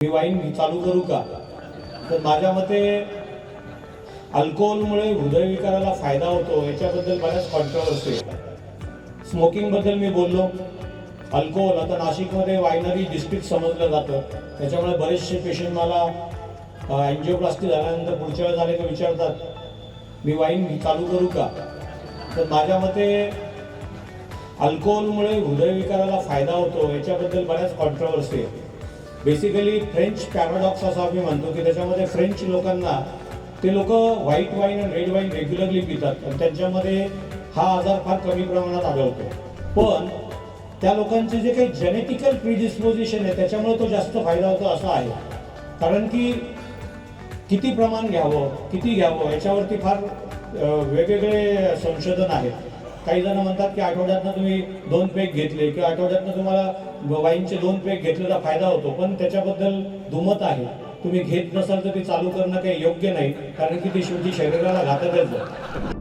मी wine चालू करू का? तर माझ्या मते अल्कोहोलमुळे हृदयविकाराला फायदा होतो याच्याबद्दल बऱ्याच कॉन्ट्रोवर्सी आहे। स्मोकिंगबद्दल मी बोललो। अल्कोहोल आता नाशिकमध्ये वायनरी डिस्ट्रिक्ट समजलं जातं, त्याच्यामुळे बरेचसे पेशंट मला अँजिओप्लास्टी झाल्यानंतर पुढच्या वेळेस आले तर विचारतात मी वाईन चालू करू का? तर माझ्या मते अल्कोहोलमुळे हृदयविकाराला फायदा होतो याच्याबद्दल बऱ्याच कॉन्ट्रोवर्सी आहे। बेसिकली फ्रेंच पॅराडॉक्स असं आम्ही म्हणतो की त्याच्यामध्ये फ्रेंच लोकांना ते लोक व्हाईट वाईन आणि रेड वाईन रेग्युलरली पितात आणि त्यांच्यामध्ये हा आजार फार कमी प्रमाणात आढळतो, पण त्या लोकांचे जे काही जेनेटिकल प्रिडिस्पोजिशन आहे त्याच्यामुळे तो जास्त फायदा होतो असं आहे। कारण की किती प्रमाण घ्यावं किती घ्यावं याच्यावरती फार वेगवेगळे संशोधन आहेत। काही जण म्हणतात की आठवड्यातनं तुम्ही 2 पेग घेतले किंवा आठवड्यातनं तुम्हाला वाईनचे 2 पेग घेतलेला फायदा होतो, पण त्याच्याबद्दल दुमत आहे। तुम्ही घेत नसाल तर ती चालू करणं काही योग्य नाही, कारण की ती शेवटी शरीराला घातकच आहे।